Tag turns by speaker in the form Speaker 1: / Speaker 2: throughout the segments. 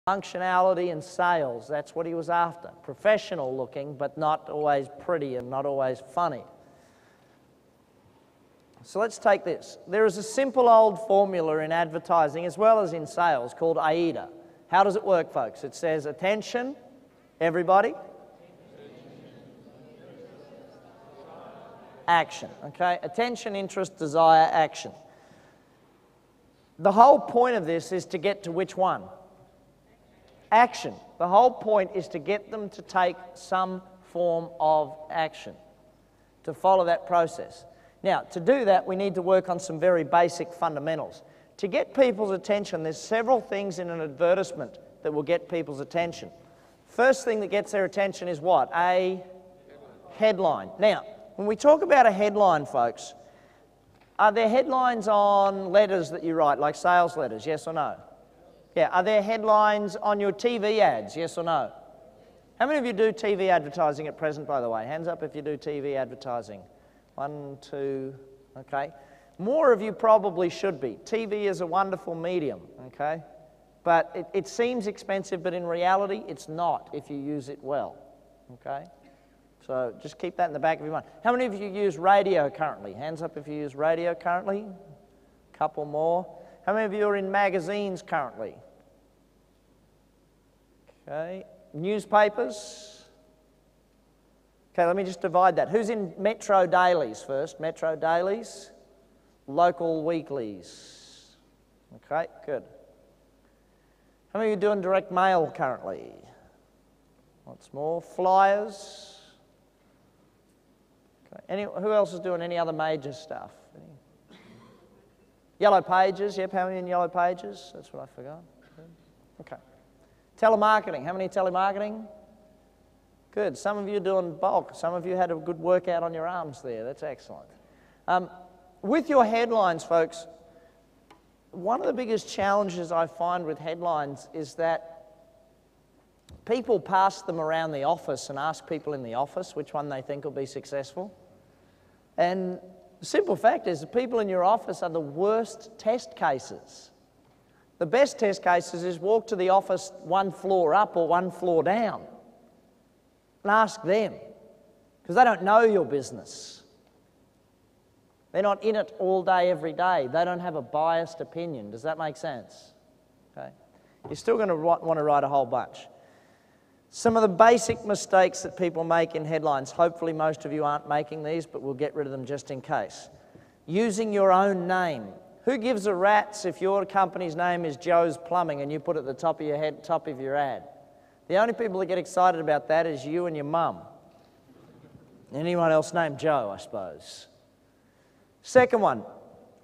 Speaker 1: Functionality and sales, that's what he was after. Professional looking, but not always pretty and not always funny. So let's take this. There is a simple old formula in advertising as well as in sales called AIDA. How does it work, folks? It says attention, everybody. Action, okay? Attention, interest, desire, action. The whole point of this is to get to which one? Action. The whole point is to get them to take some form of action, to follow that process. Now, to do that, we need to work on some very basic fundamentals. To get people's attention, there's several things in an advertisement that will get people's attention. First thing that gets their attention is what? A headline. Now, when we talk about a headline, folks, are there headlines on letters that you write, like sales letters, yes or no? Yeah, are there headlines on your TV ads, yes or no? How many of you do TV advertising at present, by the way? Hands up if you do TV advertising. 1, 2, okay. More of you probably should be. TV is a wonderful medium, okay? But it seems expensive, but in reality, it's not if you use it well, okay? So just keep that in the back of your mind. How many of you use radio currently? Hands up if you use radio currently. A couple more. How many of you are in magazines currently? Okay. Newspapers? Okay, let me just divide that. Who's in Metro dailies first? Metro dailies? Local weeklies? Okay, good. How many of you doing direct mail currently? Lots more. Flyers? Okay. Who else is doing any other major stuff? Yellow pages, yep, how many in yellow pages? That's what I forgot. Okay. Telemarketing, how many telemarketing? Good, some of you are doing bulk. Some of you had a good workout on your arms there, that's excellent. With your headlines, folks, one of the biggest challenges I find with headlines is that people pass them around the office and ask people in the office which one they think will be successful. And the simple fact is the people in your office are the worst test cases. The best test cases is walk to the office 1 floor up or 1 floor down and ask them, because they don't know your business. They're not in it all day, every day. They don't have a biased opinion. Does that make sense? Okay. You're still going to want to write a whole bunch. Some of the basic mistakes that people make in headlines, hopefully most of you aren't making these, but we'll get rid of them just in case. Using your own name. Who gives a rat's if your company's name is Joe's Plumbing and you put it at the top of your head, top of your ad? The only people that get excited about that is you and your mum. Anyone else named Joe, I suppose. Second one,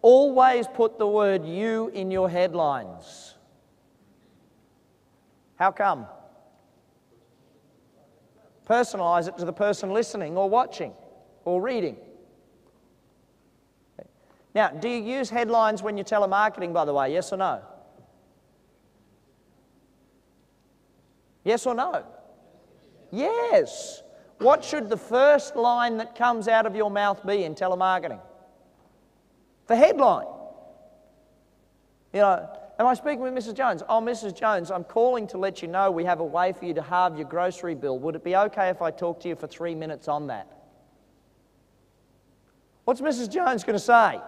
Speaker 1: always put the word you in your headlines. How come? Personalize it to the person listening or watching or reading. Now, do you use headlines when you're telemarketing, by the way? Yes or no? Yes or no? Yes. What should the first line that comes out of your mouth be in telemarketing? The headline. You know, am I speaking with Mrs. Jones? Oh, Mrs. Jones, I'm calling to let you know we have a way for you to halve your grocery bill. Would it be okay if I talk to you for 3 minutes on that? What's Mrs. Jones going to say?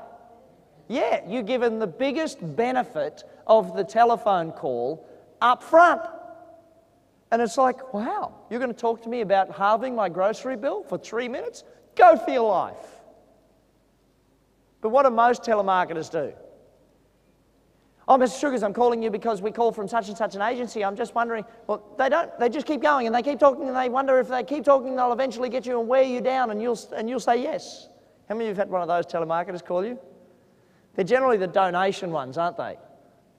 Speaker 1: Yeah, you're given the biggest benefit of the telephone call up front. And it's like, wow, you're going to talk to me about halving my grocery bill for 3 minutes? Go for your life. But what do most telemarketers do? Oh, Mr. Sugars, I'm calling you because we call from such and such an agency. I'm just wondering, well, they don't. They just keep going and they keep talking and they wonder if they keep talking, they'll eventually get you and wear you down and you'll say yes. How many of you have had one of those telemarketers call you? They're generally the donation ones, aren't they?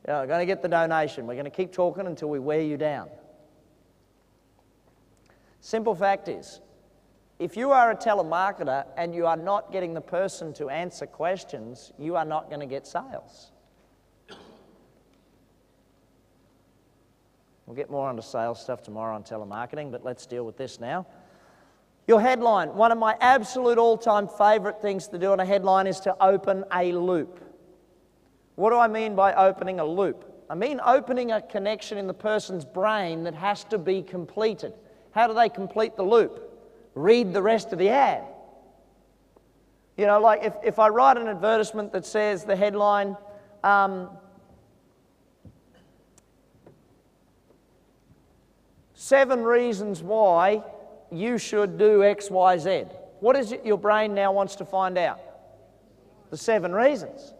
Speaker 1: Yeah, we're going to get the donation. We're going to keep talking until we wear you down. Simple fact is, if you are a telemarketer and you are not getting the person to answer questions, you are not going to get sales. We'll get more onto sales stuff tomorrow on telemarketing, but let's deal with this now. Your headline. One of my absolute all-time favourite things to do on a headline is to open a loop. What do I mean by opening a loop? I mean opening a connection in the person's brain that has to be completed. How do they complete the loop? Read the rest of the ad. You know, like if I write an advertisement that says the headline, 7 reasons why you should do X, Y, Z. What is it your brain now wants to find out? The 7 reasons.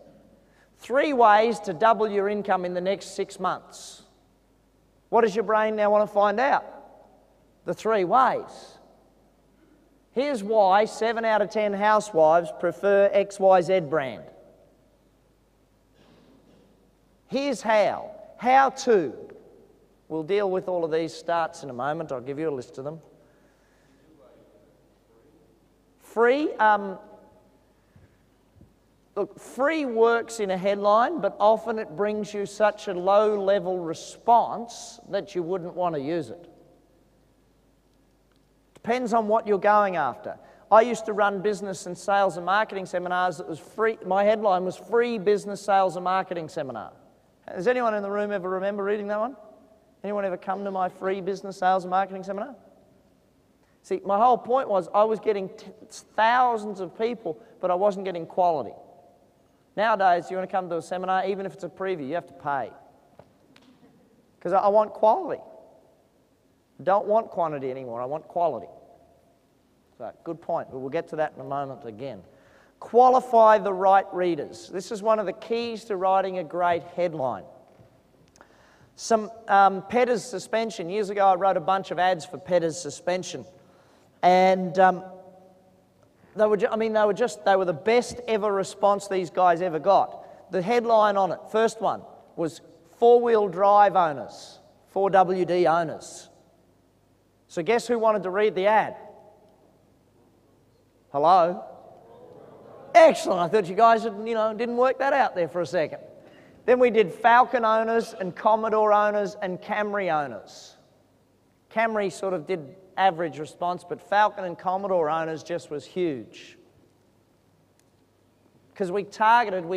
Speaker 1: 3 ways to double your income in the next 6 months. What does your brain now want to find out? The 3 ways. Here's why 7 out of 10 housewives prefer XYZ brand. Here's how. How to. We'll deal with all of these starts in a moment. I'll give you a list of them. Free. Look, free works in a headline, but often it brings you such a low-level response that you wouldn't want to use it. Depends on what you're going after. I used to run business and sales and marketing seminars that was free. My headline was Free Business Sales and Marketing Seminar. Does anyone in the room ever remember reading that one? Anyone ever come to my free business sales and marketing seminar? See, my whole point was I was getting thousands of people, but I wasn't getting quality. Nowadays, you want to come to a seminar, even if it's a preview, you have to pay. Because I want quality. I don't want quantity anymore, I want quality. So, good point, but we'll get to that in a moment again. Qualify the right readers. This is one of the keys to writing a great headline. Some Petter's suspension. Years ago, I wrote a bunch of ads for Petter's suspension, and they were the best ever response these guys ever got. The headline on it, first one, was 4-wheel drive owners, 4WD owners. So guess who wanted to read the ad? Hello? Excellent. I thought you guys had, didn't work that out there for a second. Then we did Falcon owners and Commodore owners and Camry owners. Camry sort of did average response, but Falcon and Commodore owners just was huge. Because we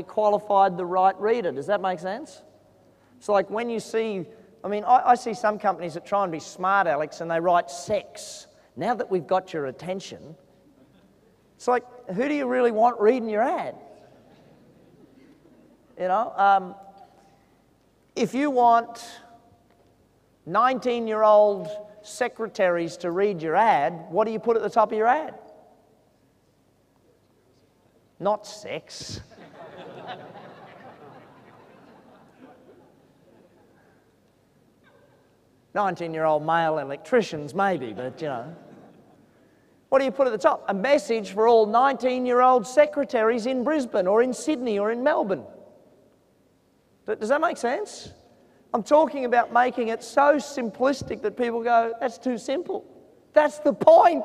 Speaker 1: qualified the right reader. Does that make sense? So like when you see, I see some companies that try and be smart, Alex, and they write sex. Now that we've got your attention, it's like, who do you really want reading your ad? If you want 19-year-old secretaries to read your ad, what do you put at the top of your ad? Not sex. 19-year-old male electricians, maybe, but What do you put at the top? A message for all 19-year-old secretaries in Brisbane or in Sydney or in Melbourne. Does that make sense? I'm talking about making it so simplistic that people go, that's too simple. That's the point.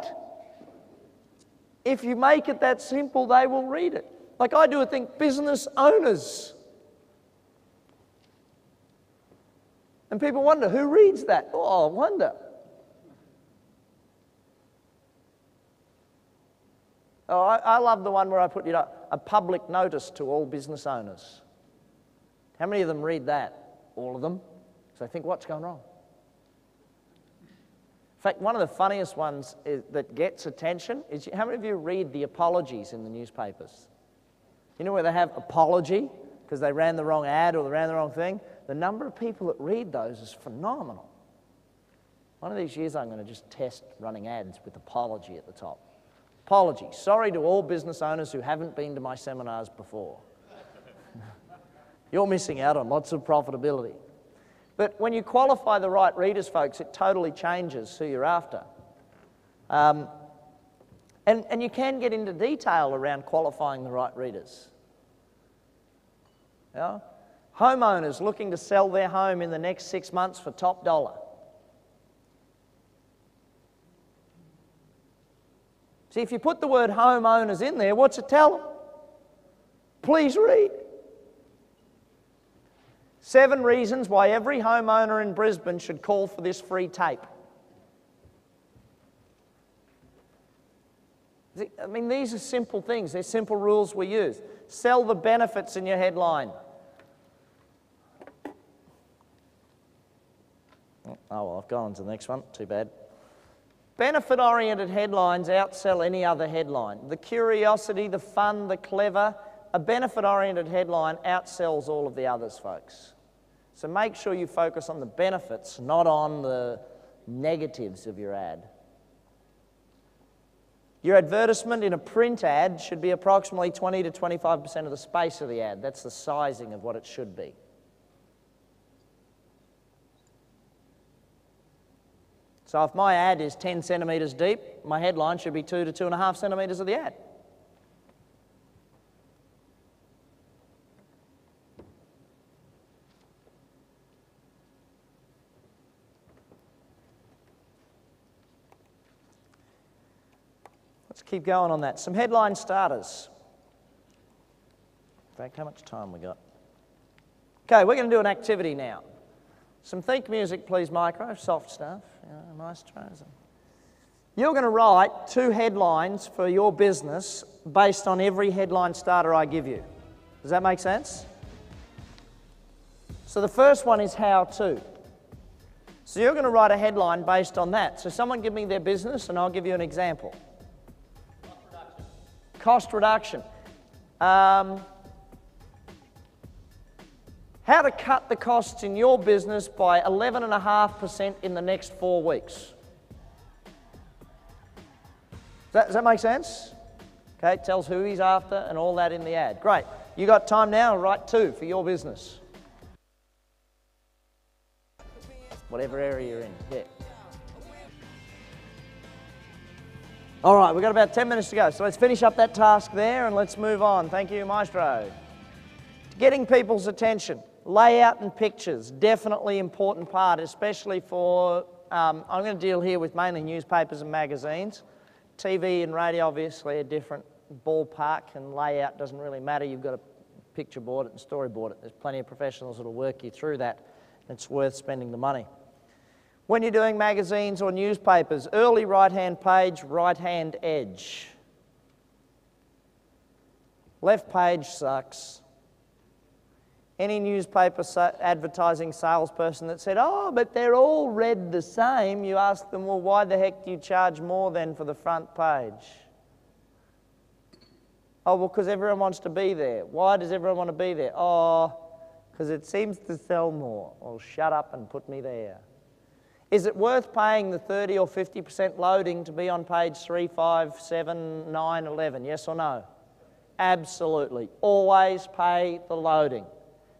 Speaker 1: If you make it that simple, they will read it. Like I do a thing, business owners. And people wonder, who reads that? Oh, I wonder. Oh, I love the one where I put a public notice to all business owners. How many of them read that? All of them. So I think, what's going wrong? In fact, one of the funniest ones that gets attention is, how many of you read the apologies in the newspapers? You know where they have apology because they ran the wrong ad or they ran the wrong thing? The number of people that read those is phenomenal. One of these years I'm going to just test running ads with apology at the top. Apology. Sorry to all business owners who haven't been to my seminars before. You're missing out on lots of profitability. But when you qualify the right readers, folks, it totally changes who you're after. And you can get into detail around qualifying the right readers. Yeah? Homeowners looking to sell their home in the next 6 months for top dollar. See, if you put the word homeowners in there, what's it tell them? Please read. 7 reasons why every homeowner in Brisbane should call for this free tape. I mean, these are simple things. They're simple rules we use. Sell the benefits in your headline. Oh, well, I've gone on to the next one. Too bad. Benefit-oriented headlines outsell any other headline. The curiosity, the fun, the clever. A benefit-oriented headline outsells all of the others, folks. So make sure you focus on the benefits, not on the negatives of your ad. Your advertisement in a print ad should be approximately 20 to 25% of the space of the ad. That's the sizing of what it should be. So if my ad is 10 centimetres deep, my headline should be 2 to 2.5 centimetres of the ad. Let's keep going on that. Some headline starters. In fact, how much time we got? Okay, we're going to do an activity now. Some think music, please, micro, soft stuff. Maestros. You're going to write 2 headlines for your business based on every headline starter I give you. Does that make sense? So the first one is how to. So you're going to write a headline based on that. So someone give me their business and I'll give you an example. Cost reduction. How to cut the costs in your business by 11.5% in the next 4 weeks. Does that make sense? Okay, it tells who he's after and all that in the ad. Great. You got time now? Write 2 for your business. Whatever area you're in. Yeah. All right, we've got about 10 minutes to go. So let's finish up that task there and let's move on. Thank you, Maestro. Getting people's attention. Layout and pictures, definitely important part, especially for, I'm going to deal here with mainly newspapers and magazines. TV and radio obviously a different ballpark, and layout doesn't really matter. You've got to picture board it and storyboard it. There's plenty of professionals that will work you through that. It's worth spending the money. When you're doing magazines or newspapers, early right-hand page, right-hand edge. Left page sucks. Any newspaper advertising salesperson that said, oh, but they're all read the same, you ask them, well, why the heck do you charge more then for the front page? Oh, well, because everyone wants to be there. Why does everyone want to be there? Oh, because it seems to sell more. Well, shut up and put me there. Is it worth paying the 30 or 50% loading to be on page 3, 5, 7, 9, 11? Yes or no? Absolutely. Always pay the loading.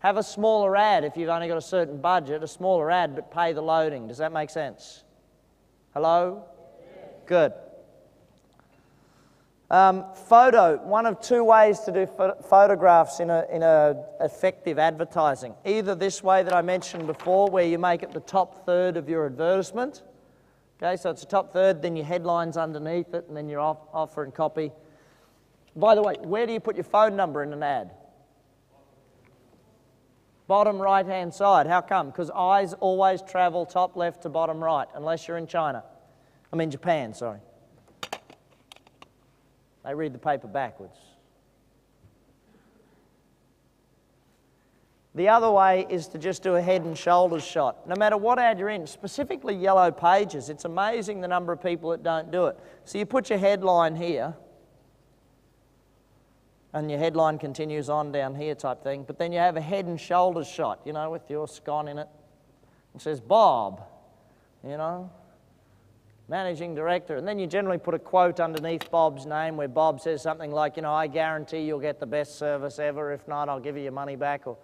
Speaker 1: Have a smaller ad if you've only got a certain budget, a smaller ad, but pay the loading. Does that make sense? Hello? Yes. Good. Photo, one of 2 ways to do photographs in a effective advertising. Either this way that I mentioned before, where you make it the top third of your advertisement. Okay, so it's the top third, then your headline's underneath it, and then your offer and copy. By the way, where do you put your phone number in an ad? Bottom right-hand side. How come? Because eyes always travel top left to bottom right, unless you're in China. I mean Japan, sorry. They read the paper backwards. The other way is to just do a head and shoulders shot. No matter what ad you're in, specifically yellow pages, it's amazing the number of people that don't do it. So you put your headline here, and your headline continues on down here type thing, but then you have a head and shoulders shot, you know, with your scone in it. It says Bob, you know, managing director, and then you generally put a quote underneath Bob's name where Bob says something like, you know, I guarantee you'll get the best service ever. If not, I'll give you your money back, or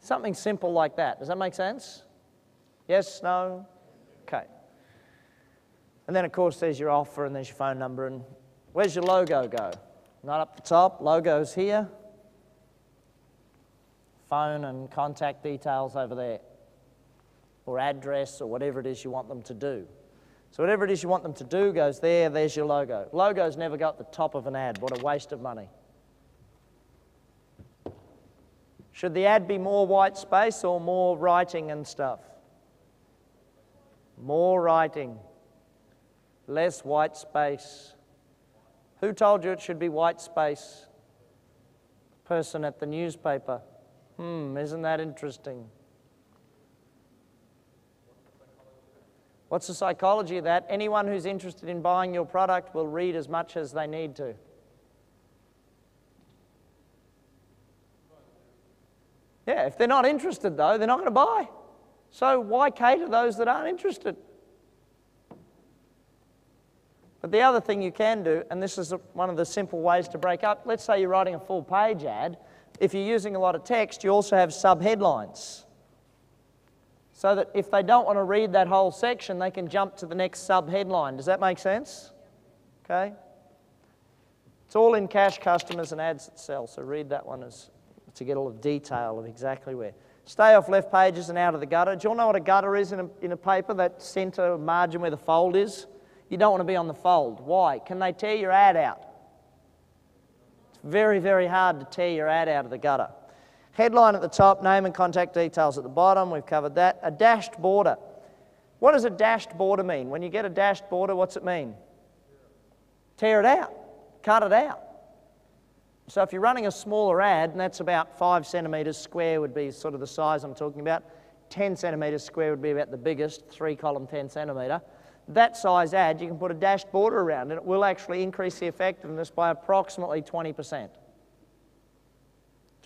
Speaker 1: something simple like that. Does that make sense? Yes, no? Okay. And then, of course, there's your offer and there's your phone number, and where's your logo go? Not up the top, logo's here. Phone and contact details over there, or address, or whatever it is you want them to do. So whatever it is you want them to do goes there, there's your logo. Logos never go at the top of an ad. What a waste of money. Should the ad be more white space or more writing and stuff? More writing, less white space. Who told you it should be white space? Person at the newspaper. Isn't that interesting? What's the psychology of that? Anyone who's interested in buying your product will read as much as they need to. Yeah, if they're not interested though, they're not going to buy. So why cater those that aren't interested? But the other thing you can do, and this is one of the simple ways to break up, let's say you're writing a full page ad. If you're using a lot of text, you also have sub-headlines. So that if they don't want to read that whole section, they can jump to the next sub-headline. Does that make sense? Okay? It's all in cash, customers, and ads that sell. So read that one to get all the detail of exactly where. Stay off left pages and out of the gutter. Do you all know what a gutter is in a paper? That center margin where the fold is? You don't want to be on the fold. Why? Can they tear your ad out? It's very, very hard to tear your ad out of the gutter. Headline at the top, name and contact details at the bottom. We've covered that. A dashed border. What does a dashed border mean? When you get a dashed border, what's it mean? Tear it out. Cut it out. So if you're running a smaller ad, and that's about 5 centimetres square would be sort of the size I'm talking about. 10 centimetres square would be about the biggest, 3-column 10 centimetre. That size ad, you can put a dashed border around, and it will actually increase the effectiveness by approximately 20%.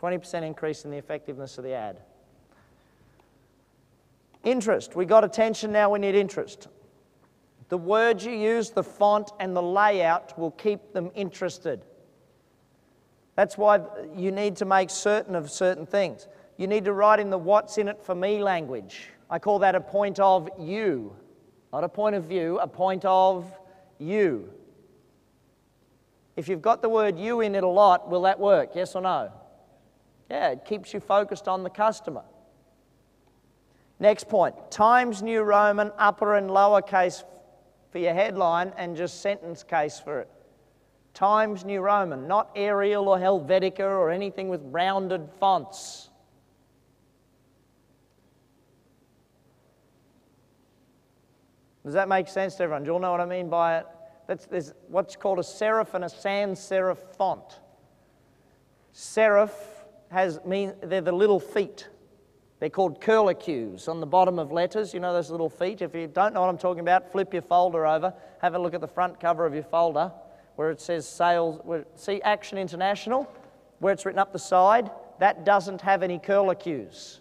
Speaker 1: 20% increase in the effectiveness of the ad. Interest. We got attention, now we need interest. The words you use, the font, and the layout will keep them interested. That's why you need to make certain of certain things. You need to write in the what's in it for me language. I call that a point of you. Not a point of view, a point of you. If you've got the word you in it a lot, will that work? Yes or no? Yeah, it keeps you focused on the customer. Next point, Times New Roman, upper and lower case for your headline and just sentence case for it. Times New Roman, not Arial or Helvetica or anything with rounded fonts. Does that make sense to everyone? Do you all know what I mean by it? There's what's called a serif and a sans serif font. Serif they're the little feet. They're called curlicues on the bottom of letters. You know those little feet? If you don't know what I'm talking about, flip your folder over. Have a look at the front cover of your folder where it says sales. See Action International, where it's written up the side. That doesn't have any curlicues.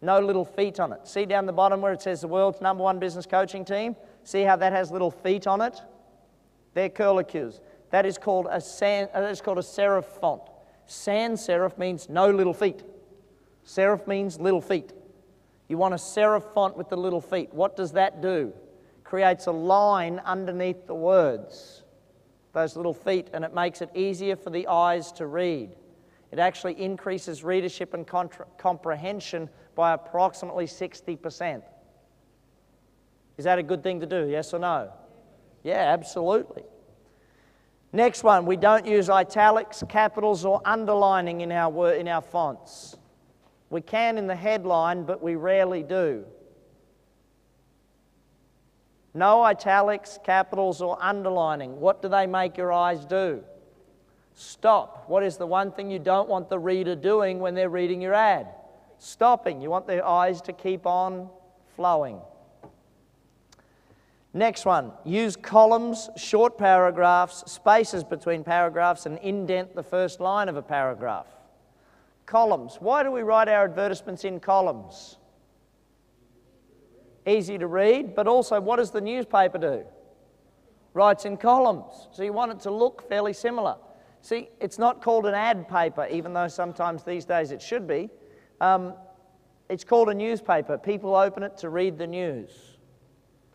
Speaker 1: No little feet on it. See down the bottom where it says the world's #1 business coaching team? See how that has little feet on it? They're curlicues. That is called a serif font. Sans serif means no little feet. Serif means little feet. You want a serif font with the little feet. What does that do? Creates a line underneath the words, those little feet, and it makes it easier for the eyes to read. It actually increases readership and comprehension by approximately 60%. Is that a good thing to do, yes or no? Yeah, absolutely. Next one, we don't use italics, capitals, or underlining in our fonts. We can in the headline, but we rarely do. No italics, capitals, or underlining. What do they make your eyes do? Stop. What is the one thing you don't want the reader doing when they're reading your ad? Stopping. You want their eyes to keep on flowing. Next one, use columns, short paragraphs, spaces between paragraphs, and indent the first line of a paragraph. Columns. Why do we write our advertisements in columns? Easy to read, but also what does the newspaper do? Writes in columns. So you want it to look fairly similar. See, it's not called an ad paper, even though sometimes these days it should be. It's called a newspaper. People open it to read the news.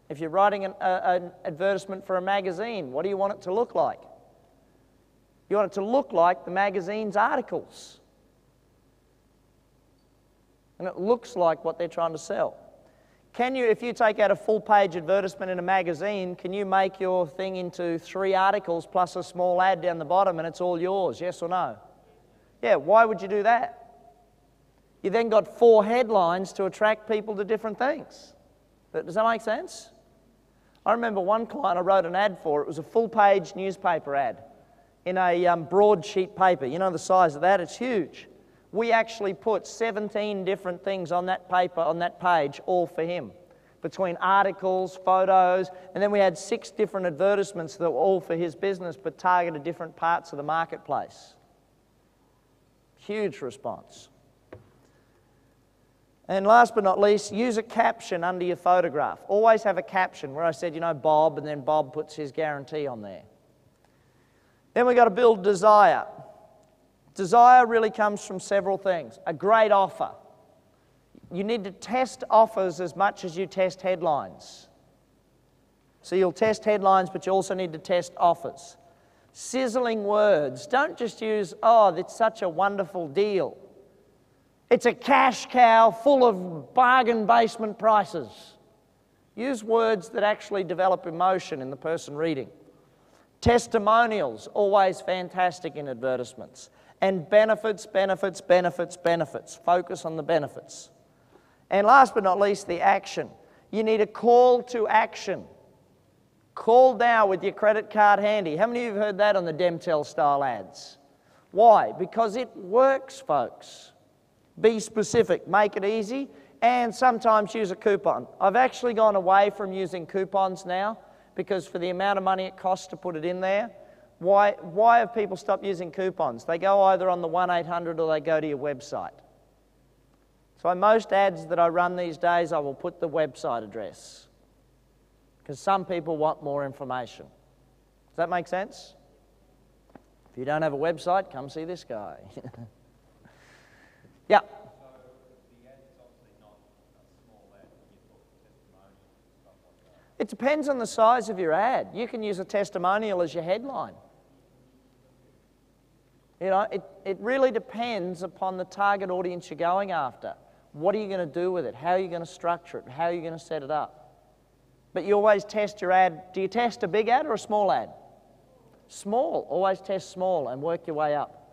Speaker 1: If you're writing an advertisement for a magazine, what do you want it to look like? You want it to look like the magazine's articles. And it looks like what they're trying to sell. Can you, if you take out a full-page advertisement in a magazine, can you make your thing into 3 articles plus a small ad down the bottom and it's all yours, yes or no? Yeah, why would you do that? You then got 4 headlines to attract people to different things. Does that make sense? I remember one client I wrote an ad for. It was a full-page newspaper ad in a broadsheet paper. You know the size of that? It's huge. We actually put 17 different things on that paper, on that page, all for him. between articles, photos, and then we had 6 different advertisements that were all for his business but targeted different parts of the marketplace. Huge response. And last but not least, use a caption under your photograph. Always have a caption where I said, you know, Bob, and then Bob puts his guarantee on there. Then we've got to build desire. Desire really comes from several things. A great offer. You need to test offers as much as you test headlines. So you'll test headlines, but you also need to test offers. Sizzling words. Don't just use, oh, that's such a wonderful deal. It's a cash cow full of bargain basement prices. Use words that actually develop emotion in the person reading. Testimonials, always fantastic in advertisements. And benefits, benefits, benefits, benefits. Focus on the benefits. And last but not least, the action. You need a call to action. Call now with your credit card handy. How many of you have heard that on the Demtel style ads? Why? Because it works, folks. Be specific, make it easy, and sometimes use a coupon. I've actually gone away from using coupons now because for the amount of money it costs to put it in there. Why have people stopped using coupons? They go either on the 1-800 or they go to your website. So in most ads that I run these days, I will put the website address because some people want more information. Does that make sense? If you don't have a website, come see this guy. Yeah.
Speaker 2: So the ad is obviously not a small ad when you talk testimonials and stuff like that.
Speaker 1: It depends on the size of your ad. You can use a testimonial as your headline. You know, it really depends upon the target audience you're going after. What are you going to do with it? How are you going to structure it? How are you going to set it up? But you always test your ad. Do you test a big ad or a small ad? Small. Always test small and work your way up.